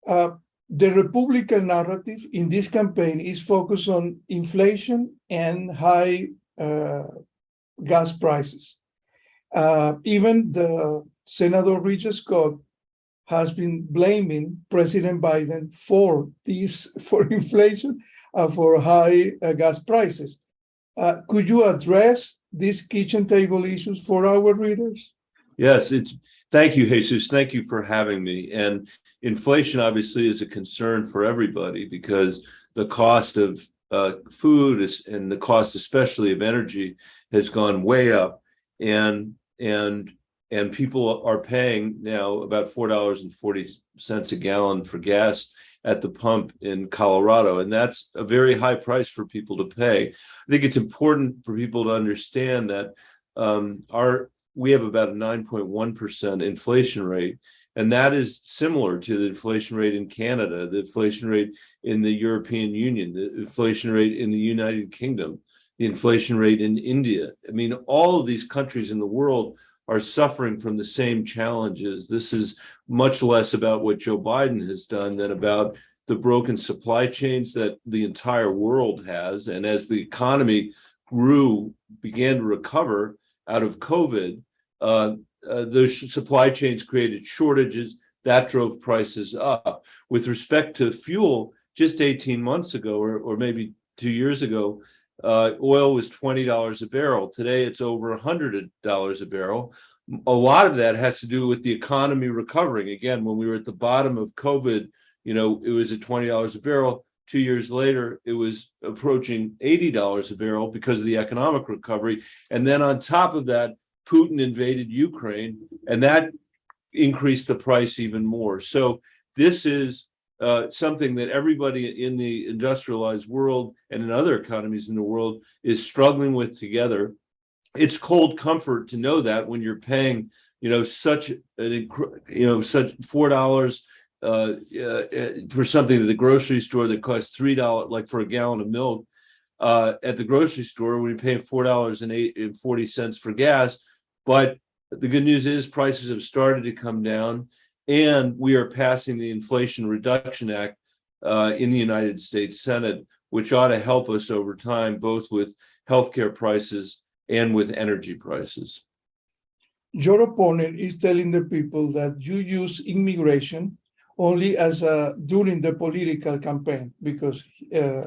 The Republican narrative in this campaign is focused on inflation and high gas prices. Even the Senator Richard Scott has been blaming President Biden for inflation, for high gas prices. Could you address these kitchen table issues for our readers? Yes, thank you, Jesus. Thank you for having me. And inflation obviously is a concern for everybody because the cost of food and the cost especially of energy has gone way up. And people are paying now about $4.40 a gallon for gas at the pump in Colorado. And that's a very high price for people to pay. I think it's important for people to understand that we have about a 9.1% inflation rate. And that is similar to the inflation rate in Canada, the inflation rate in the European Union, the inflation rate in the United Kingdom, the inflation rate in India. I mean, all of these countries in the world are suffering from the same challenges. This is much less about what Joe Biden has done than about the broken supply chains that the entire world has. And as the economy began to recover out of COVID, those supply chains created shortages that drove prices up. With respect to fuel, just 18 months ago, or maybe 2 years ago, oil was $20 a barrel. Today, it's over $100 a barrel. A lot of that has to do with the economy recovering. Again, when we were at the bottom of COVID, it was at $20 a barrel. 2 years later, it was approaching $80 a barrel because of the economic recovery. And then on top of that, Putin invaded Ukraine, and that increased the price even more. So this is something that everybody in the industrialized world and in other economies in the world is struggling with together. It's cold comfort to know that when you're paying, such $4 for something at the grocery store that costs $3, like for a gallon of milk, at the grocery store, when you're paying $4.40 for gas. But the good news is prices have started to come down, and we are passing the Inflation Reduction Act in the United States Senate, which ought to help us over time, both with healthcare prices and with energy prices. Your opponent is telling the people that you use immigration only during the political campaign, because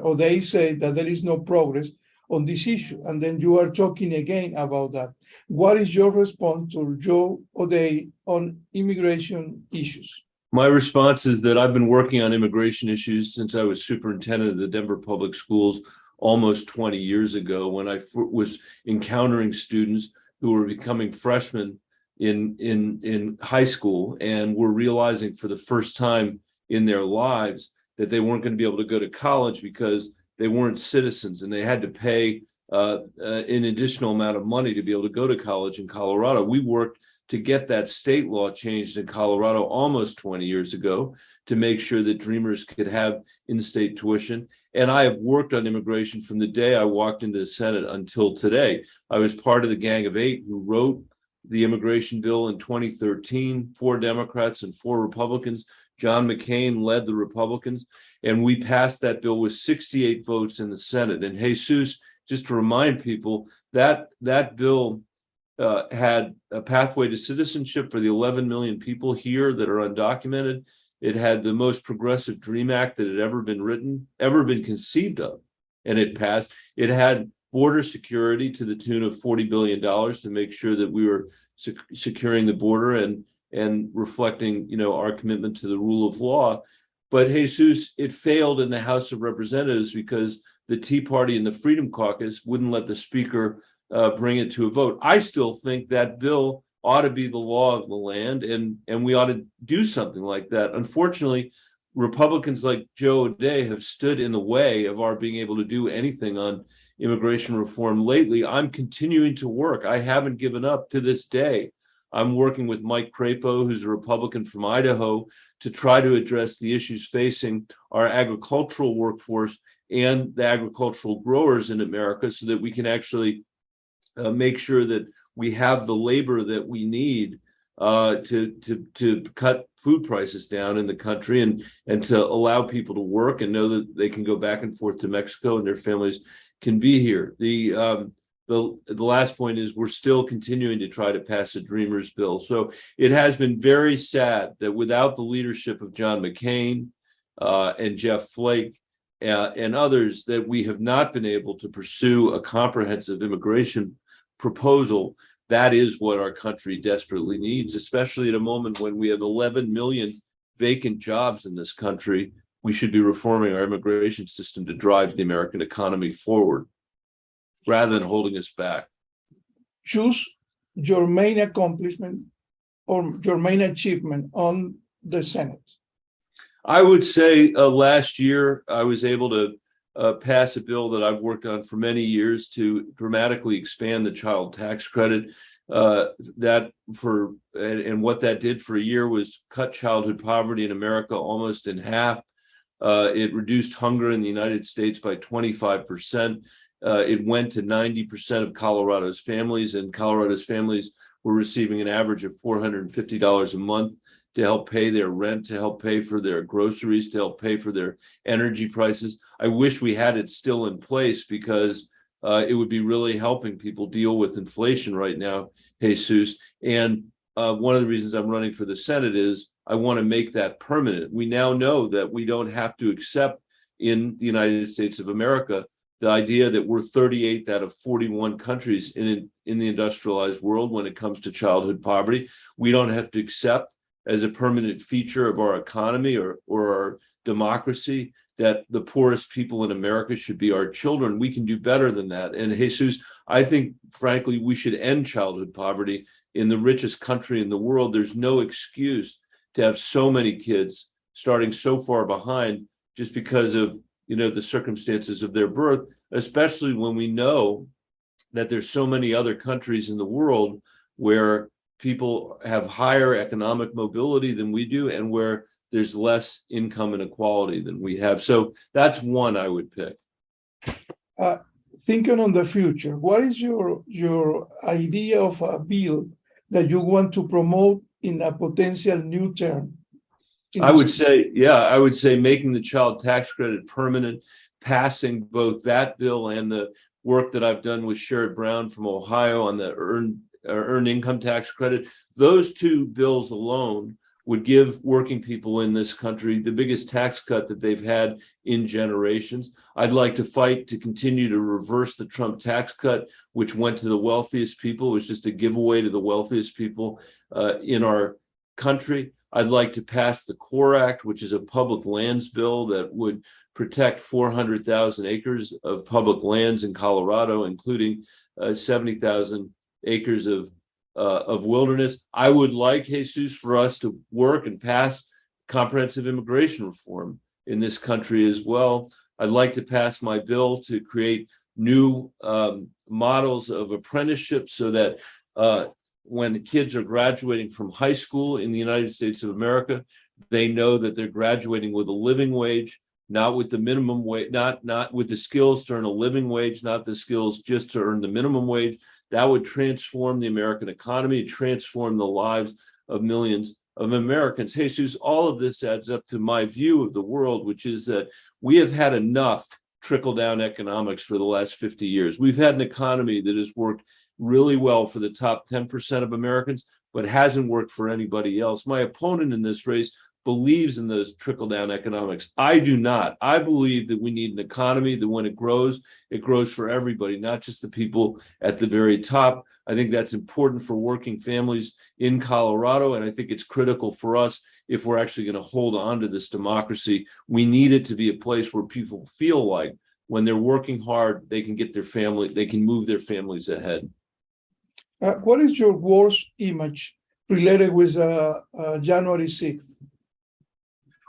or they say that there is no progress on this issue, and then you are talking again about that. What is your response to Joe O'Dea on immigration issues? My response is that I've been working on immigration issues since I was superintendent of the Denver Public Schools almost 20 years ago, when I was encountering students who were becoming freshmen in high school and were realizing for the first time in their lives that they weren't going to be able to go to college because they weren't citizens, and they had to pay an additional amount of money to be able to go to college in Colorado. We worked to get that state law changed in Colorado almost 20 years ago to make sure that Dreamers could have in-state tuition. And I have worked on immigration from the day I walked into the Senate until today. I was part of the Gang of Eight who wrote the immigration bill in 2013, 4 Democrats and 4 Republicans. John McCain led the Republicans, and we passed that bill with 68 votes in the Senate. And Jesus, just to remind people, that bill had a pathway to citizenship for the 11 million people here that are undocumented. It had the most progressive DREAM Act that had ever been conceived of, and it passed. It had border security to the tune of $40 billion to make sure that we were securing the border and reflecting, our commitment to the rule of law. But Jesus, it failed in the House of Representatives because the Tea Party and the Freedom Caucus wouldn't let the Speaker bring it to a vote. I still think that bill ought to be the law of the land, and we ought to do something like that. Unfortunately, Republicans like Joe O'Dea have stood in the way of our being able to do anything on immigration reform lately. I'm continuing to work. I haven't given up to this day. I'm working with Mike Crapo, who's a Republican from Idaho, to try to address the issues facing our agricultural workforce and the agricultural growers in America so that we can actually make sure that we have the labor that we need to cut food prices down in the country and to allow people to work and know that they can go back and forth to Mexico and their families can be here. The last point is we're still continuing to try to pass a Dreamers bill. So it has been very sad that without the leadership of John McCain and Jeff Flake and others, that we have not been able to pursue a comprehensive immigration proposal. That is what our country desperately needs, especially at a moment when we have 11 million vacant jobs in this country. We should be reforming our immigration system to drive the American economy forward rather than holding us back. Choose your main accomplishment or your main achievement on the Senate. I would say last year I was able to pass a bill that I've worked on for many years to dramatically expand the child tax credit. And what that did for a year was cut childhood poverty in America almost in half. It reduced hunger in the United States by 25%. It went to 90% of Colorado's families, and Colorado's families were receiving an average of $450 a month to help pay their rent, to help pay for their groceries, to help pay for their energy prices. I wish we had it still in place because it would be really helping people deal with inflation right now, Jesus. And one of the reasons I'm running for the Senate is I want to make that permanent. We now know that we don't have to accept in the United States of America the idea that we're 38th out of 41 countries in the industrialized world when it comes to childhood poverty. We don't have to accept as a permanent feature of our economy or our democracy that the poorest people in America should be our children. We can do better than that. And Jesus, I think, frankly, we should end childhood poverty in the richest country in the world. There's no excuse to have so many kids starting so far behind just because of the circumstances of their birth, especially when we know that there's so many other countries in the world where people have higher economic mobility than we do and where there's less income inequality than we have. So that's one I would pick. Thinking on the future, what is your idea of a bill that you want to promote in a potential new term? I would say making the child tax credit permanent, passing both that bill and the work that I've done with Sherrod Brown from Ohio on the earned income tax credit. Those two bills alone would give working people in this country the biggest tax cut that they've had in generations. I'd like to fight to continue to reverse the Trump tax cut, which went to the wealthiest people. It was just a giveaway to the wealthiest people in our country. I'd like to pass the CORE Act, which is a public lands bill that would protect 400,000 acres of public lands in Colorado, including 70,000 acres of wilderness. I would like, Jesus, for us to work and pass comprehensive immigration reform in this country as well. I'd like to pass my bill to create new models of apprenticeship so that when kids are graduating from high school in the United States of America, they know that they're graduating with a living wage, not with the minimum wage, not with the skills to earn a living wage, not the skills just to earn the minimum wage. That would transform the American economy, transform the lives of millions of Americans. Jesus, all of this adds up to my view of the world, which is that we have had enough trickle-down economics for the last 50 years. We've had an economy that has worked really well for the top 10% of Americans, but hasn't worked for anybody else. My opponent in this race believes in those trickle-down economics. I do not. I believe that we need an economy that when it grows for everybody, not just the people at the very top. I think that's important for working families in Colorado, and I think it's critical for us if we're actually going to hold on to this democracy. We need it to be a place where people feel like when they're working hard, they can get their family, they can move their families ahead. What is your worst image related with January 6th?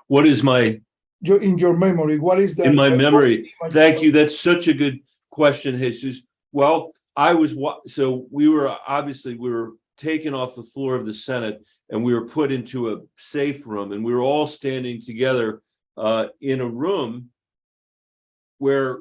What is in your memory? What is that? In my memory. Thank you. That's such a good question, Jesus. Well, we were taken off the floor of the Senate and we were put into a safe room, and we were all standing together in a room where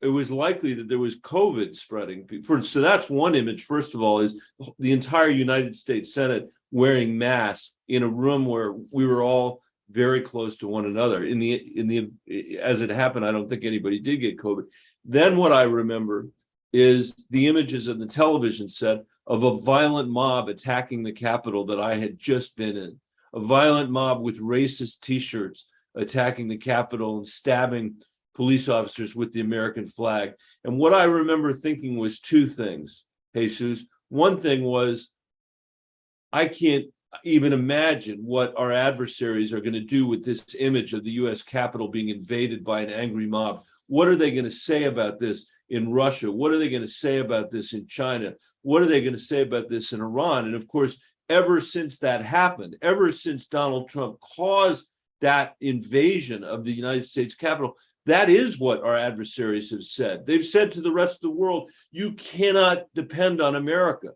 it was likely that there was COVID spreading. So that's one image, first of all, is the entire United States Senate wearing masks in a room where we were all very close to one another. As it happened, I don't think anybody did get COVID. Then what I remember is the images of the television set of a violent mob attacking the Capitol that I had just been in. A violent mob with racist T-shirts attacking the Capitol and stabbing police officers with the American flag. And what I remember thinking was two things, Jesus. One thing was, I can't even imagine what our adversaries are going to do with this image of the US Capitol being invaded by an angry mob. What are they going to say about this in Russia? What are they going to say about this in China? What are they going to say about this in Iran? And of course, ever since that happened, ever since Donald Trump caused that invasion of the United States Capitol, that is what our adversaries have said. They've said to the rest of the world, you cannot depend on America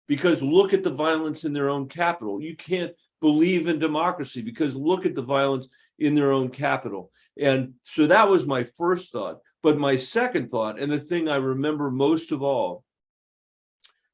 because look at the violence in their own capital. You can't believe in democracy because look at the violence in their own capital. And so that was my first thought. But my second thought, and the thing I remember most of all,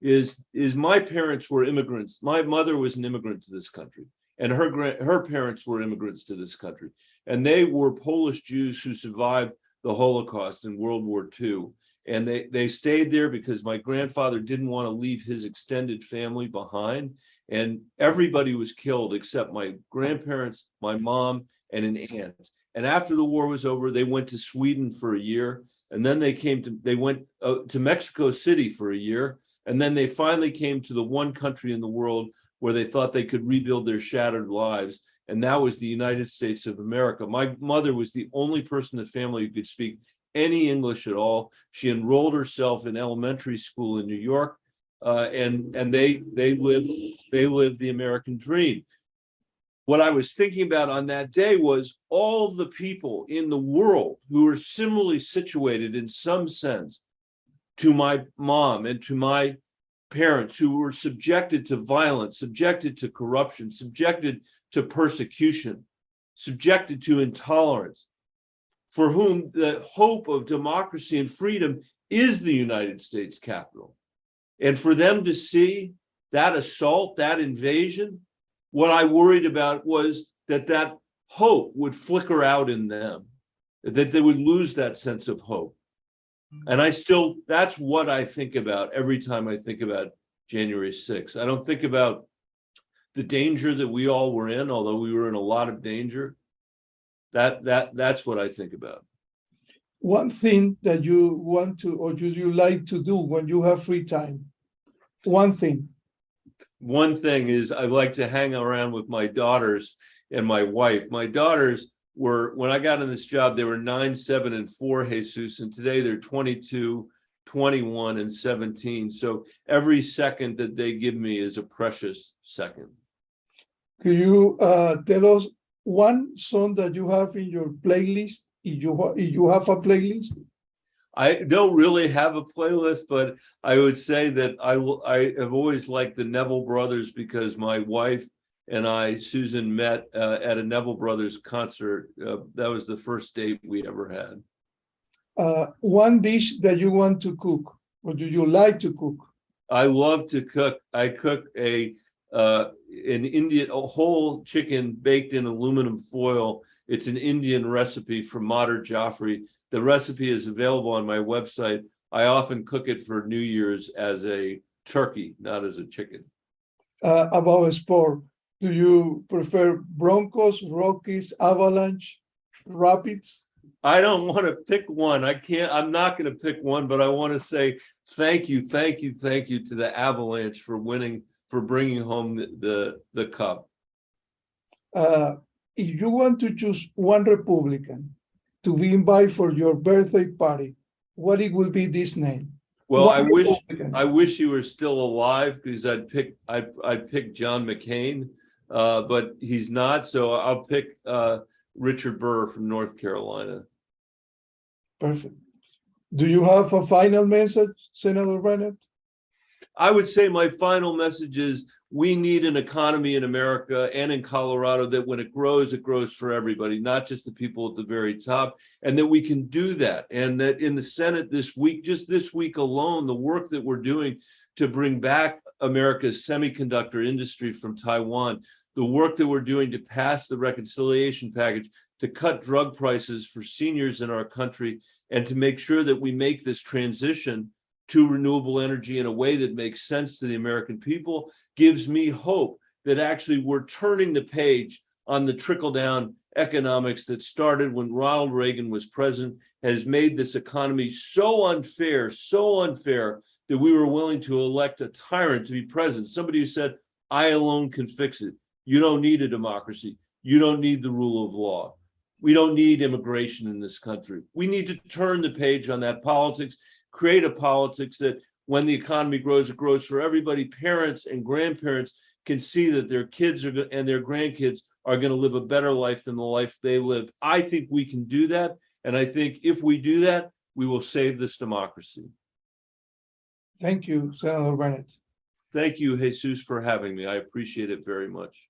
is my parents were immigrants. My mother was an immigrant to this country, and her parents were immigrants to this country. And they were Polish Jews who survived the Holocaust in World War II. And they stayed there because my grandfather didn't want to leave his extended family behind. And everybody was killed except my grandparents, my mom, and an aunt. And after the war was over, they went to Sweden for a year. And then they went to Mexico City for a year. And then they finally came to the one country in the world where they thought they could rebuild their shattered lives. And that was the United States of America. My mother was the only person in the family who could speak any English at all. She enrolled herself in elementary school in New York, and they lived the American dream. What I was thinking about on that day was all the people in the world who were similarly situated in some sense to my mom and to my parents, who were subjected to violence, subjected to corruption, subjected to persecution, subjected to intolerance, for whom the hope of democracy and freedom is the United States Capitol. And for them to see that assault, that invasion, what I worried about was that hope would flicker out in them, that they would lose that sense of hope. And that's what I think about every time I think about January 6th. I don't think about the danger that we all were in, although we were in a lot of danger. That's what I think about. One thing that you want to, or you like to do when you have free time? One thing. One thing is I like to hang around with my daughters and my wife. My daughters were, when I got in this job, they were 9, 7, and 4, Jesus, and today they're 22, 21, and 17. So every second that they give me is a precious second. Can you tell us one song that you have in your playlist, if you have a playlist? I don't really have a playlist, but I would say that I have always liked the Neville Brothers because my wife and I, Susan, met at a Neville Brothers concert. That was the first date we ever had. One dish that you want to cook, or do you like to cook? I love to cook. I cook an whole chicken baked in aluminum foil. It's an Indian recipe from Madhur Jaffrey. The recipe is available on my website. I often cook it for New Year's as a turkey, not as a chicken. About a sport, do you prefer Broncos, Rockies, Avalanche, Rapids? I don't want to pick one. I'm not going to pick one, but I want to say thank you to the Avalanche for bringing home the cup. If you want to choose one Republican to be invited for your birthday party, what it will be this name? Well, I wish he were still alive because I'd pick John McCain, but he's not. So I'll pick Richard Burr from North Carolina. Perfect. Do you have a final message, Senator Bennet? I would say my final message is we need an economy in America and in Colorado that when it grows for everybody, not just the people at the very top, and that we can do that. And that in the Senate this week, just this week alone, the work that we're doing to bring back America's semiconductor industry from Taiwan, the work that we're doing to pass the reconciliation package, to cut drug prices for seniors in our country, and to make sure that we make this transition to renewable energy in a way that makes sense to the American people, gives me hope that actually we're turning the page on the trickle-down economics that started when Ronald Reagan was president, has made this economy so unfair that we were willing to elect a tyrant to be president, somebody who said, I alone can fix it. You don't need a democracy. You don't need the rule of law. We don't need immigration in this country. We need to turn the page on that politics, create a politics that when the economy grows, it grows for everybody. Parents and grandparents can see that their kids and their grandkids are going to live a better life than the life they lived. I think we can do that. And I think if we do that, we will save this democracy. Thank you, Senator Bennet. Thank you, Jesus, for having me. I appreciate it very much.